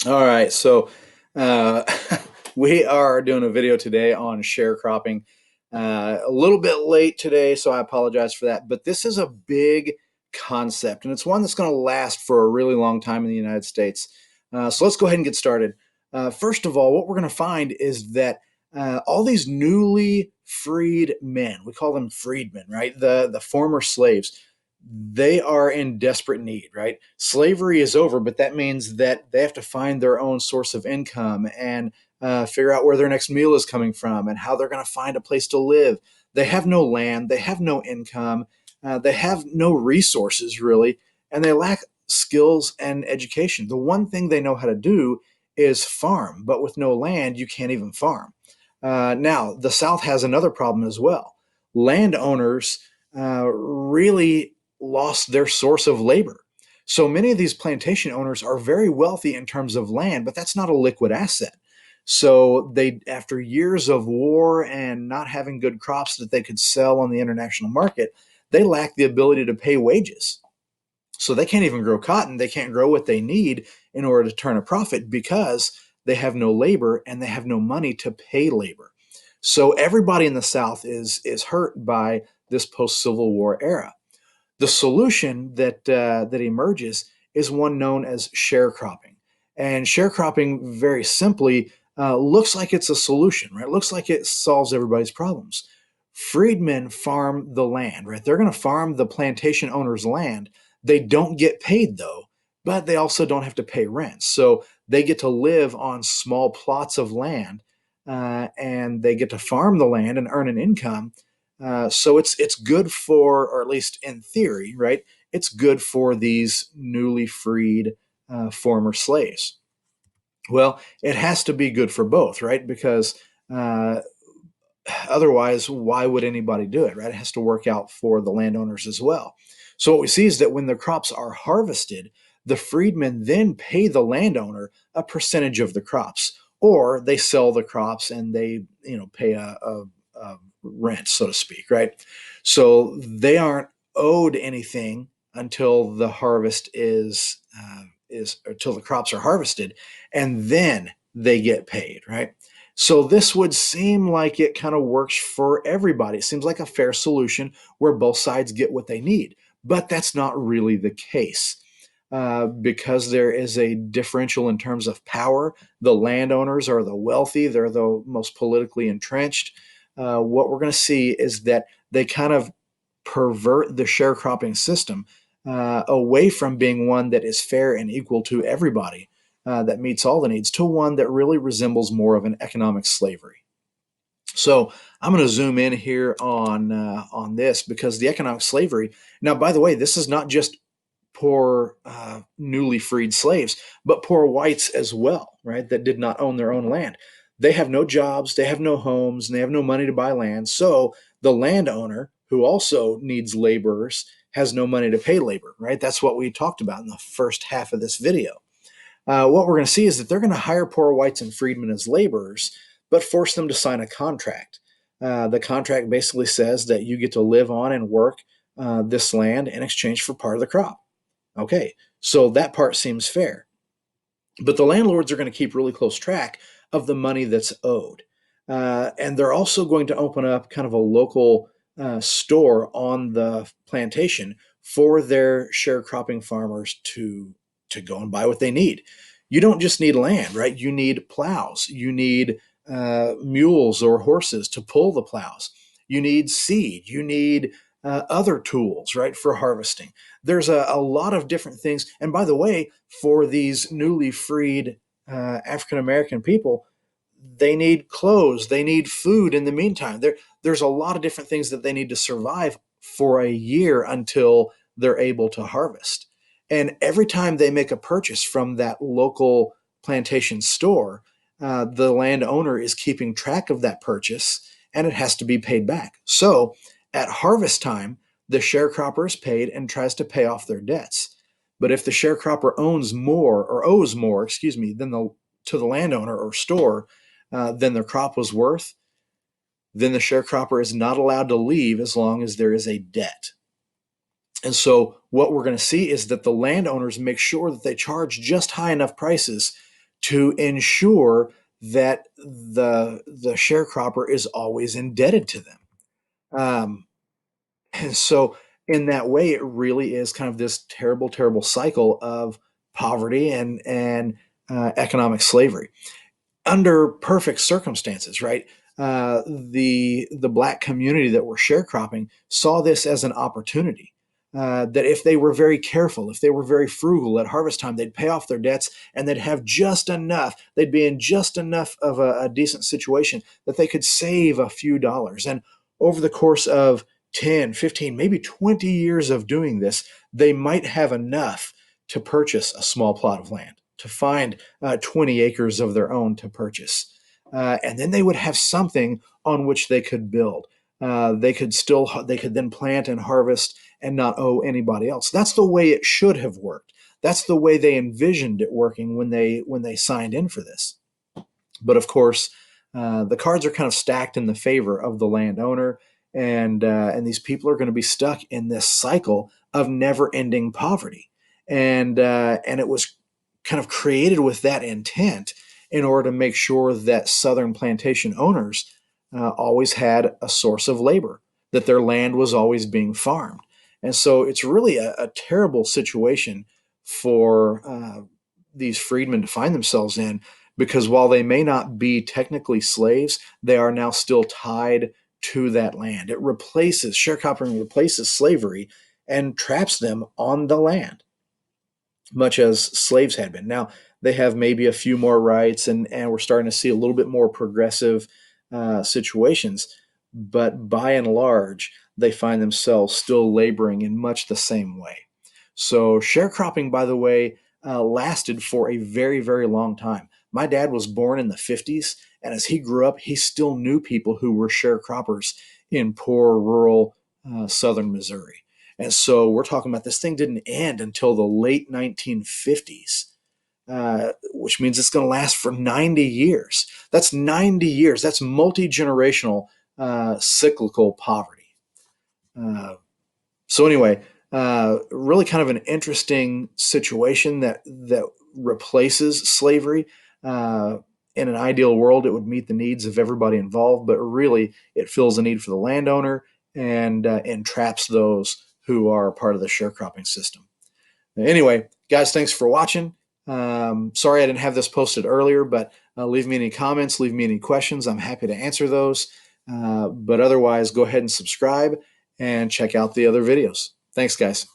All right, so uh, we are doing a video today on sharecropping. A little bit late today, so I apologize for that. But this is a big concept, and it's one that's going to last for a really long time in the United States. So let's go ahead and get started. First of all, what we're going to find is that all these newly freed men, we call them freedmen, right? The former slaves, they are in desperate need, right? Slavery is over, but that means that they have to find their own source of income and figure out where their next meal is coming from and how they're going to find a place to live. They have no land, they have no income, they have no resources really, and they lack skills and education. The one thing they know how to do is farm, but with no land, you can't even farm. Now, the South has another problem as well. Landowners really lost their source of labor. So many of these plantation owners are very wealthy in terms of land, but that's not a liquid asset. So they, after years of war and not having good crops that they could sell on the international market, they lack the ability to pay wages. So they can't even grow cotton. They can't grow what they need in order to turn a profit because they have no labor and they have no money to pay labor. So everybody in the South is hurt by this post Civil War era. The solution that emerges is one known as sharecropping, and sharecropping very simply looks like it's a solution, right? It looks like it solves everybody's problems. Freedmen farm the land, right? They're going to farm the plantation owner's land. They don't get paid though, but they also don't have to pay rent, so they get to live on small plots of land, and they get to farm the land and earn an income. So it's good for, or at least in theory, right? It's good for these newly freed former slaves. Well, it has to be good for both, right? Because uh, otherwise, why would anybody do it, right? It has to work out for the landowners as well. So what we see is that when the crops are harvested, the freedmen then pay the landowner a percentage of the crops, or they sell the crops and they, pay a rent, so to speak, right? So they aren't owed anything until the harvest is until the crops are harvested, and then they get paid, right? So this would seem like it kind of works for everybody. It seems like a fair solution where both sides get what they need. But that's not really the case. Because there is a differential in terms of power. The landowners are the wealthy, they're the most politically entrenched. What we're going to see is that they kind of pervert the sharecropping system away from being one that is fair and equal to everybody, that meets all the needs, to one that really resembles more of an economic slavery. So I'm going to zoom in here on this because the economic slavery. Now, by the way, this is not just poor newly freed slaves, but poor whites as well, right? That did not own their own land. They have no jobs, they have no homes, and they have no money to buy land. So the landowner, who also needs laborers, has no money to pay labor, right? That's what we talked about in the first half of this video. What we're going to see is that they're going to hire poor whites and freedmen as laborers, but force them to sign a contract. The contract basically says that you get to live on and work this land in exchange for part of the crop. Okay, so that part seems fair. But the landlords are going to keep really close track of the money that's owed. And they're also going to open up kind of a local store on the plantation for their sharecropping farmers to go and buy what they need. You don't just need land, right? You need plows. You need mules or horses to pull the plows. You need seed. You need other tools, right, for harvesting. There's a lot of different things. And by the way, for these newly freed African American people, they need clothes, they need food in the meantime. There's a lot of different things that they need to survive for a year until they're able to harvest. And every time they make a purchase from that local plantation store, the landowner is keeping track of that purchase and it has to be paid back. So at harvest time, the sharecropper is paid and tries to pay off their debts. But if the sharecropper owns more or owes more, excuse me, than the to the landowner or store than the crop was worth, then the sharecropper is not allowed to leave as long as there is a debt. And so what we're going to see is that the landowners make sure that they charge just high enough prices to ensure that the sharecropper is always indebted to them. Um, and so, in that way, it really is kind of this terrible, terrible cycle of poverty and economic slavery under perfect circumstances, right? The black community that were sharecropping saw this as an opportunity. That if they were very careful, if they were very frugal at harvest time, they'd pay off their debts and they'd have just enough. They'd be in just enough of a decent situation that they could save a few dollars. And over the course of 10, 15, maybe 20 years of doing this, they might have enough to purchase a small plot of land, to find 20 acres of their own to purchase. And then they would have something on which they could build. They could then plant and harvest and not owe anybody else. That's the way it should have worked. That's the way they envisioned it working when they signed in for this. But of course, the cards are kind of stacked in the favor of the landowner, and these people are going to be stuck in this cycle of never-ending poverty. And it was kind of created with that intent in order to make sure that Southern plantation owners always had a source of labor, that their land was always being farmed. And so it's really a terrible situation for these freedmen to find themselves in, because while they may not be technically slaves, they are now still tied to that land. Sharecropping replaces slavery and traps them on the land, much as slaves had been. Now, they have maybe a few more rights, and we're starting to see a little bit more progressive situations, but by and large, they find themselves still laboring in much the same way. So, sharecropping, by the way, lasted for a very, very long time. My dad was born in the 50s, and as he grew up, he still knew people who were sharecroppers in poor rural southern Missouri. And so we're talking about this thing didn't end until the late 1950s, which means it's going to last for 90 years. That's 90 years. That's multi generational cyclical poverty. So anyway, really kind of an interesting situation that replaces slavery. Uh, in an ideal world, it would meet the needs of everybody involved, but really, it fills a need for the landowner and entraps those who are part of the sharecropping system. Anyway, guys, thanks for watching. Sorry I didn't have this posted earlier, but leave me any comments, leave me any questions. I'm happy to answer those. But otherwise, go ahead and subscribe and check out the other videos. Thanks, guys.